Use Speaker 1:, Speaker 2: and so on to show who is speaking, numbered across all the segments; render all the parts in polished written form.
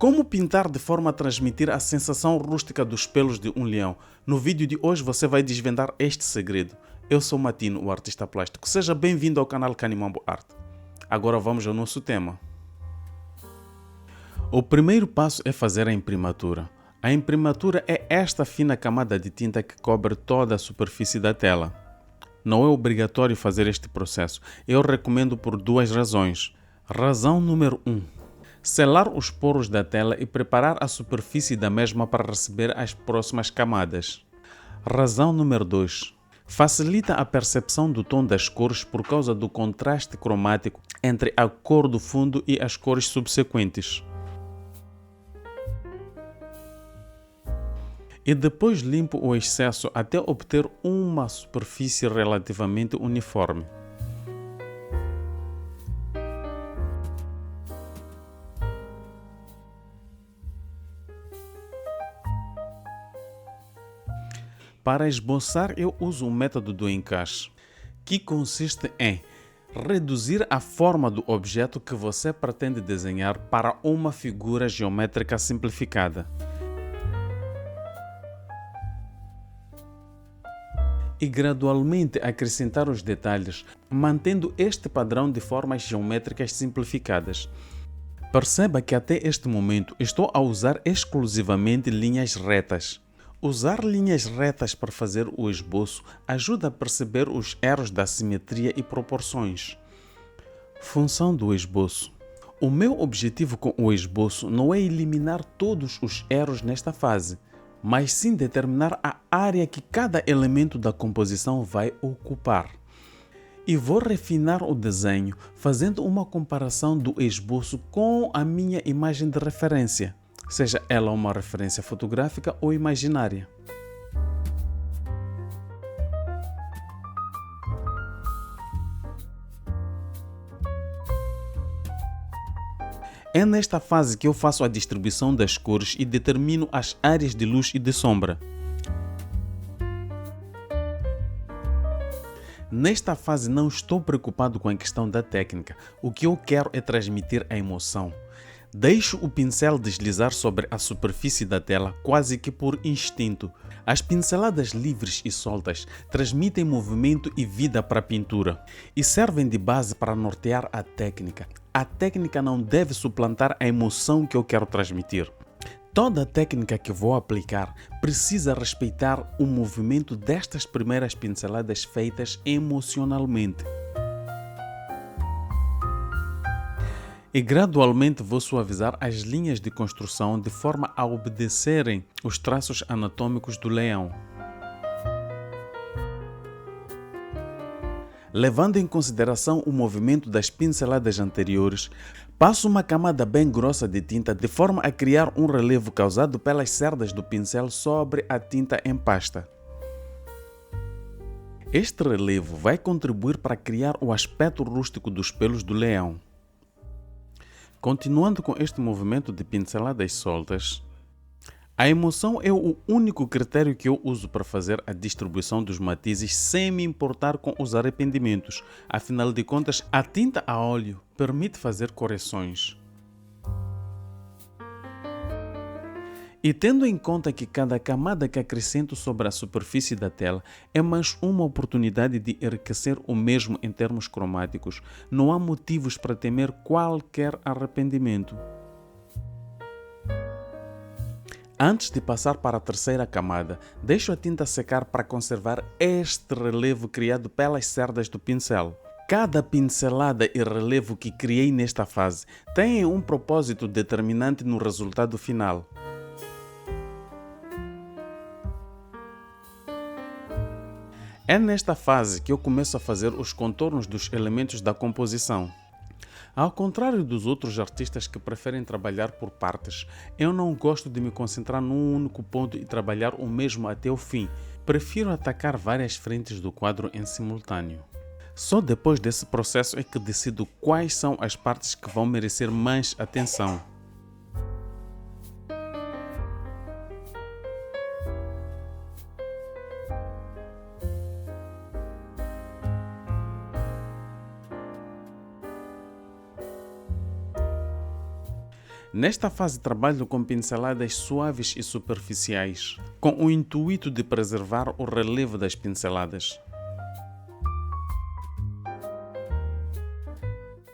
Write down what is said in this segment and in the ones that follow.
Speaker 1: Como pintar de forma a transmitir a sensação rústica dos pelos de um leão? No vídeo de hoje você vai desvendar este segredo. Eu sou Matino, o artista plástico. Seja bem-vindo ao canal Canimambo Art. Agora vamos ao nosso tema. O primeiro passo é fazer a imprimatura. A imprimatura é esta fina camada de tinta que cobre toda a superfície da tela. Não é obrigatório fazer este processo. Eu recomendo por duas razões. Razão número 1. Selar os poros da tela e preparar a superfície da mesma para receber as próximas camadas. Razão número 2. Facilita a percepção do tom das cores por causa do contraste cromático entre a cor do fundo e as cores subsequentes. E depois limpo o excesso até obter uma superfície relativamente uniforme. Para esboçar, eu uso o método do encaixe, que consiste em reduzir a forma do objeto que você pretende desenhar para uma figura geométrica simplificada. E gradualmente acrescentar os detalhes, mantendo este padrão de formas geométricas simplificadas. Perceba que até este momento estou a usar exclusivamente linhas retas. Usar linhas retas para fazer o esboço ajuda a perceber os erros da simetria e proporções. Função do esboço. O meu objetivo com o esboço não é eliminar todos os erros nesta fase, mas sim determinar a área que cada elemento da composição vai ocupar. E vou refinar o desenho fazendo uma comparação do esboço com a minha imagem de referência, seja ela uma referência fotográfica ou imaginária. É nesta fase que eu faço a distribuição das cores e determino as áreas de luz e de sombra. Nesta fase não estou preocupado com a questão da técnica. O que eu quero é transmitir a emoção. Deixo o pincel deslizar sobre a superfície da tela quase que por instinto. As pinceladas livres e soltas transmitem movimento e vida para a pintura e servem de base para nortear a técnica. A técnica não deve suplantar a emoção que eu quero transmitir. Toda a técnica que vou aplicar precisa respeitar o movimento destas primeiras pinceladas feitas emocionalmente. E gradualmente vou suavizar as linhas de construção de forma a obedecerem os traços anatômicos do leão. Levando em consideração o movimento das pinceladas anteriores, passo uma camada bem grossa de tinta de forma a criar um relevo causado pelas cerdas do pincel sobre a tinta em pasta. Este relevo vai contribuir para criar o aspecto rústico dos pelos do leão. Continuando com este movimento de pinceladas soltas, a emoção é o único critério que eu uso para fazer a distribuição dos matizes sem me importar com os arrependimentos. Afinal de contas, a tinta a óleo permite fazer correções. E tendo em conta que cada camada que acrescento sobre a superfície da tela é mais uma oportunidade de enriquecer o mesmo em termos cromáticos, não há motivos para temer qualquer arrependimento. Antes de passar para a terceira camada, deixo a tinta secar para conservar este relevo criado pelas cerdas do pincel. Cada pincelada e relevo que criei nesta fase tem um propósito determinante no resultado final. É nesta fase que eu começo a fazer os contornos dos elementos da composição. Ao contrário dos outros artistas que preferem trabalhar por partes, eu não gosto de me concentrar num único ponto e trabalhar o mesmo até o fim. Prefiro atacar várias frentes do quadro em simultâneo. Só depois desse processo é que decido quais são as partes que vão merecer mais atenção. Nesta fase trabalho com pinceladas suaves e superficiais, com o intuito de preservar o relevo das pinceladas.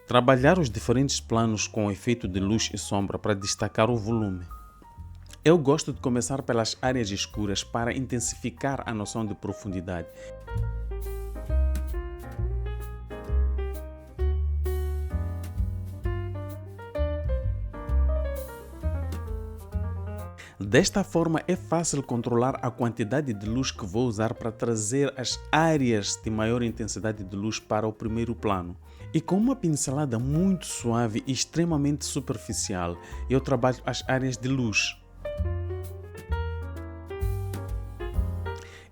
Speaker 1: Trabalhar os diferentes planos com o efeito de luz e sombra para destacar o volume. Eu gosto de começar pelas áreas escuras para intensificar a noção de profundidade. Desta forma é fácil controlar a quantidade de luz que vou usar para trazer as áreas de maior intensidade de luz para o primeiro plano. E com uma pincelada muito suave e extremamente superficial, eu trabalho as áreas de luz.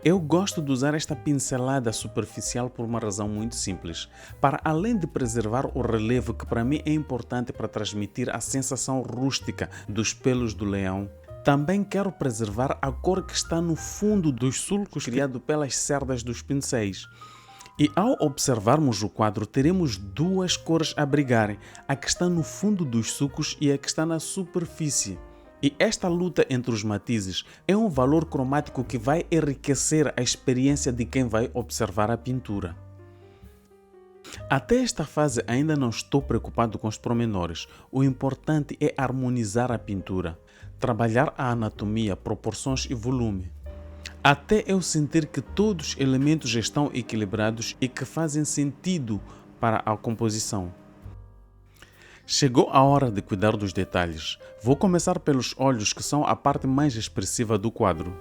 Speaker 1: Eu gosto de usar esta pincelada superficial por uma razão muito simples. Para além de preservar o relevo, que para mim é importante para transmitir a sensação rústica dos pelos do leão, também quero preservar a cor que está no fundo dos sulcos criado pelas cerdas dos pincéis. E ao observarmos o quadro, teremos duas cores a brigarem, a que está no fundo dos sulcos e a que está na superfície. E esta luta entre os matizes é um valor cromático que vai enriquecer a experiência de quem vai observar a pintura. Até esta fase ainda não estou preocupado com os pormenores. O importante é harmonizar a pintura, trabalhar a anatomia, proporções e volume, até eu sentir que todos os elementos estão equilibrados e que fazem sentido para a composição. Chegou a hora de cuidar dos detalhes. Vou começar pelos olhos, que são a parte mais expressiva do quadro.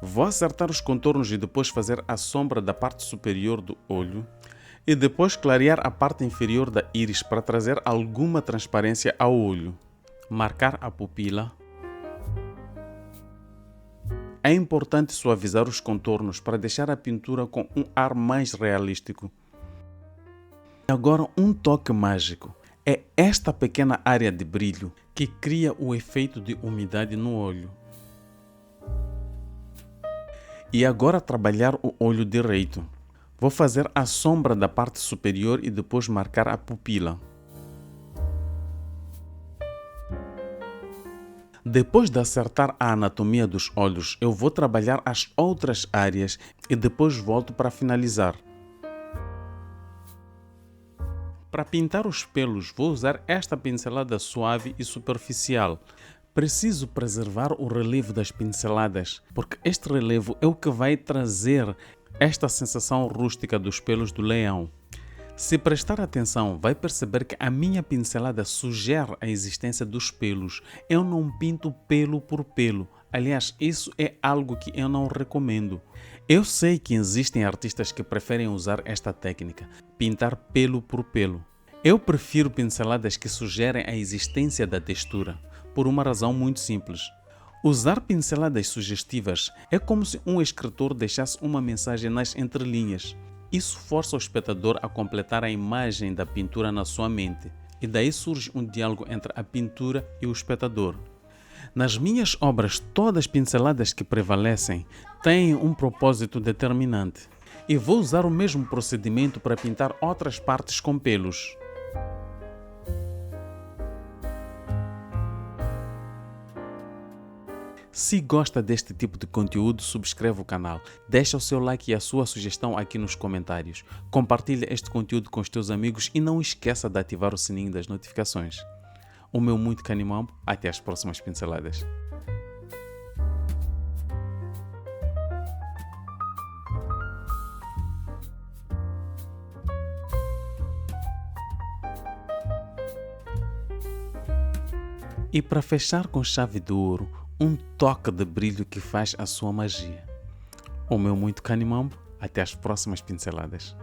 Speaker 1: Vou acertar os contornos e depois fazer a sombra da parte superior do olho e depois clarear a parte inferior da íris para trazer alguma transparência ao olho. Marcar a pupila. É importante suavizar os contornos para deixar a pintura com um ar mais realístico. Agora, um toque mágico. É esta pequena área de brilho que cria o efeito de umidade no olho. E agora trabalhar o olho direito. Vou fazer a sombra da parte superior e depois marcar a pupila. Depois de acertar a anatomia dos olhos, eu vou trabalhar as outras áreas e depois volto para finalizar. Para pintar os pelos, vou usar esta pincelada suave e superficial. Preciso preservar o relevo das pinceladas, porque este relevo é o que vai trazer esta sensação rústica dos pelos do leão. Se prestar atenção, vai perceber que a minha pincelada sugere a existência dos pelos. Eu não pinto pelo por pelo. Aliás, isso é algo que eu não recomendo. Eu sei que existem artistas que preferem usar esta técnica, pintar pelo por pelo. Eu prefiro pinceladas que sugerem a existência da textura, por uma razão muito simples. Usar pinceladas sugestivas é como se um escritor deixasse uma mensagem nas entrelinhas. Isso força o espectador a completar a imagem da pintura na sua mente, e daí surge um diálogo entre a pintura e o espectador. Nas minhas obras, todas as pinceladas que prevalecem têm um propósito determinante, e vou usar o mesmo procedimento para pintar outras partes com pelos. Se gosta deste tipo de conteúdo, subscreve o canal, deixa o seu like e a sua sugestão aqui nos comentários. Compartilha este conteúdo com os teus amigos e não esqueça de ativar o sininho das notificações. O meu muito Canimambo, até as próximas pinceladas. E para fechar com chave de ouro, um toque de brilho que faz a sua magia. O meu muito Canimambo, até as próximas pinceladas.